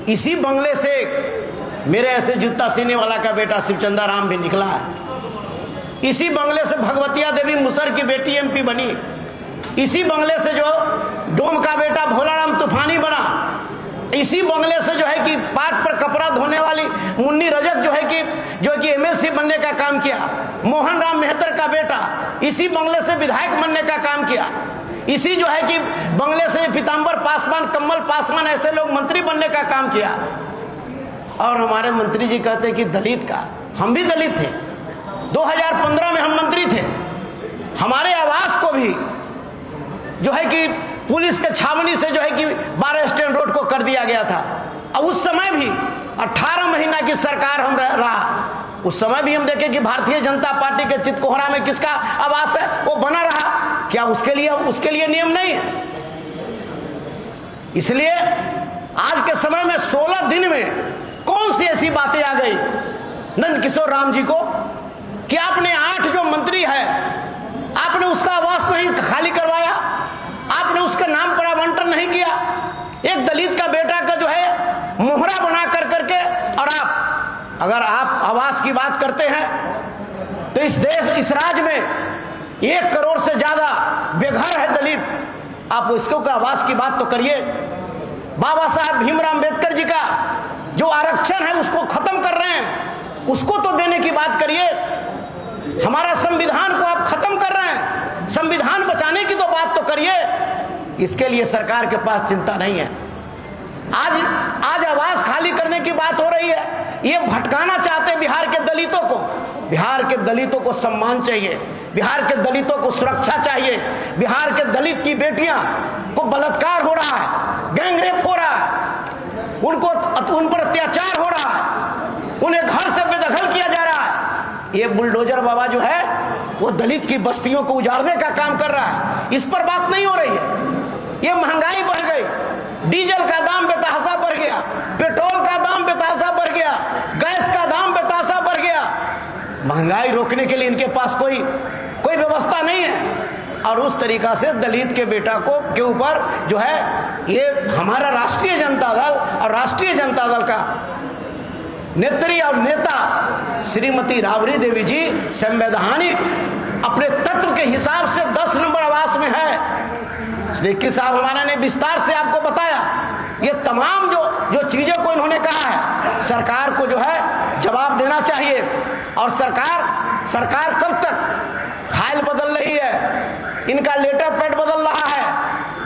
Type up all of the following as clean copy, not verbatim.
इसी बंगले से मेरे ऐसे जूता सीने वाला का बेटा शिवचंदा राम भी निकला है। इसी बंगले से भगवतिया देवी मुसर की बेटी एमपी बनी। इसी बंगले से जो डोम का बेटा भोलाराम तूफानी बना। इसी बंगले से जो है कि पाट पर कपड़ा धोने वाली मुन्नी रजक जो है कि एमएलसी बनने का काम किया। मोहन राम मेहतर का बेटा इसी बंगले से विधायक बनने का काम किया। इसी जो है कि बंगले से पीताम्बर पासवान, कमल पासवान ऐसे लोग मंत्री बनने का काम किया। और हमारे मंत्री जी कहते हैं कि दलित का, हम भी दलित थे। 2015 में हम मंत्री थे। हमारे आवास को भी जो है कि पुलिस के छावनी से जो है कि 12 स्टैंड रोड को कर दिया गया था। अब उस समय भी 18 महीना की सरकार हम रहा। उस समय भी हम देखे कि भारतीय जनता पार्टी के चितकोहरा में किसका आवास है, वो बना रहा। क्या उसके लिए नियम नहीं है? इसलिए आज के समय में 16 दिन में कौन सी ऐसी बातें आ गई नंद किशोर राम जी को कि आपने 8 जो मंत्री है आपने उसका आवास नहीं खाली करवाया, आपने उसके नाम पर आवंटन नहीं किया। एक दलित का बेटा का जो है मोहरा बना कर करके, और अगर आप आवास की बात करते हैं तो इस राज्य में 1 करोड़ से ज्यादा बेघर है दलित। आप इसको का आवास की बात तो करिए। बाबा साहब भीमराव अम्बेडकर जी का जो आरक्षण है उसको खत्म कर रहे हैं, उसको तो देने की बात करिए। हमारा संविधान को आप खत्म कर रहे हैं, संविधान बचाने की तो बात तो करिए। इसके लिए सरकार के पास चिंता नहीं है। आज आवास खाली करने की बात हो रही है। ये भटकाना चाहते हैं बिहार के दलितों को। बिहार के दलितों को सम्मान चाहिए, बिहार के दलितों को सुरक्षा चाहिए। बिहार के दलित की बेटियां को बलात्कार हो रहा है, गैंगरेप हो रहा है, उन पर अत्याचार हो रहा है, उन्हें घर से बेदखल किया जा रहा है। ये बुलडोजर बाबा जो है वो दलित की बस्तियों को उजाड़ने का काम कर रहा है। इस पर बात नहीं हो रही है। ये महंगाई बढ़ गई, डीजल का दाम बेतहाशा बढ़ गया, पेट्रोल का दाम बेतहाशा बढ़ गया, गैस का दाम बेतहाशा बढ़ गया। महंगाई रोकने के लिए इनके पास कोई व्यवस्था नहीं है। और उस तरीका से दलित के बेटा के ऊपर जो है ये हमारा राष्ट्रीय जनता दल और राष्ट्रीय जनता दल का नेत्री और नेता श्रीमती राबड़ी देवी जी संवैधानिक अपने तत्व के हिसाब से 10 नंबर आवास में है। सिद्दीकी साहब हमारे ने विस्तार से आपको बताया। ये तमाम जो चीजें को इन्होंने कहा है, सरकार को जो है जवाब देना चाहिए। और सरकार कब तक फाइल बदल रही है, इनका लेटर पैड बदल रहा है,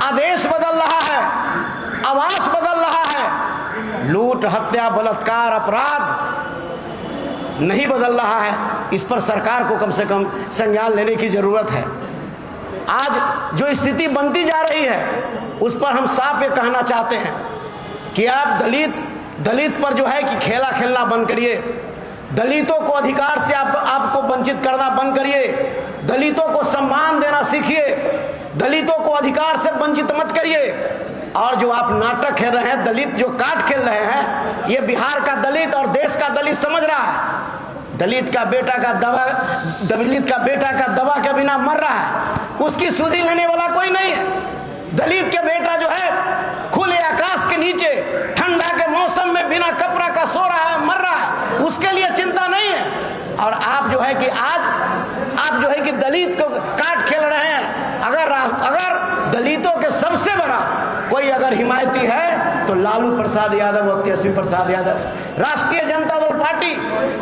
आदेश बदल रहा है, आवास बदल रहा है, लूट हत्या बलात्कार अपराध नहीं बदल रहा है। इस पर सरकार को कम से कम संज्ञान लेने की जरूरत है। आज जो स्थिति बनती जा रही है उस पर हम साफ ये कहना चाहते हैं कि आप दलित पर जो है कि खेला खेलना बंद करिए। दलितों को अधिकार से आपको वंचित करना बंद करिए। दलितों को सम्मान देना सीखिए। दलितों को अधिकार से वंचित मत करिए। और जो आप नाटक खेल रहे हैं, दलित जो काट खेल रहे हैं, ये बिहार का दलित और देश का दलित समझ रहा है। दलित का बेटा का दवा के बिना मर रहा है, उसकी सुधि लेने वाला कोई नहीं है। दलित के बेटा जो है खुले आकाश के नीचे ठंडा के मौसम में बिना कपड़ा का सो रहा है, मर रहा है, उसके लिए चिंता नहीं है। और आप जो है कि आप जो है कि दलित को काट खेल रहे हैं। अगर दलितों के सबसे बड़ा कोई अगर हिमायती है तो लालू प्रसाद यादव और तेजस्वी प्रसाद यादव। राष्ट्रीय जनता दल पार्टी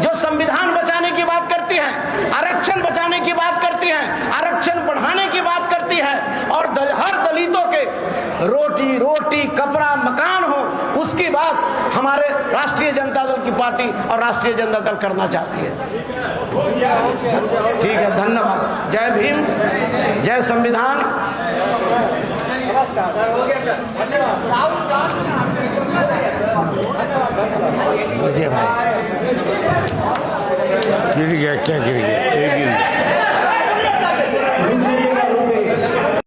जो संविधान बचाने की बात करती है, आरक्षण बचाने की बात करती है, आरक्षण बढ़ाने की बात करती है, और हर दलितों के रोटी कपड़ा मकान हो, उसकी बात हमारे राष्ट्रीय जनता दल की पार्टी और राष्ट्रीय जनता दल करना चाहती है। ठीक है, धन्यवाद। जय भीम, जय संविधान। हो गया सर, धन्यवाद।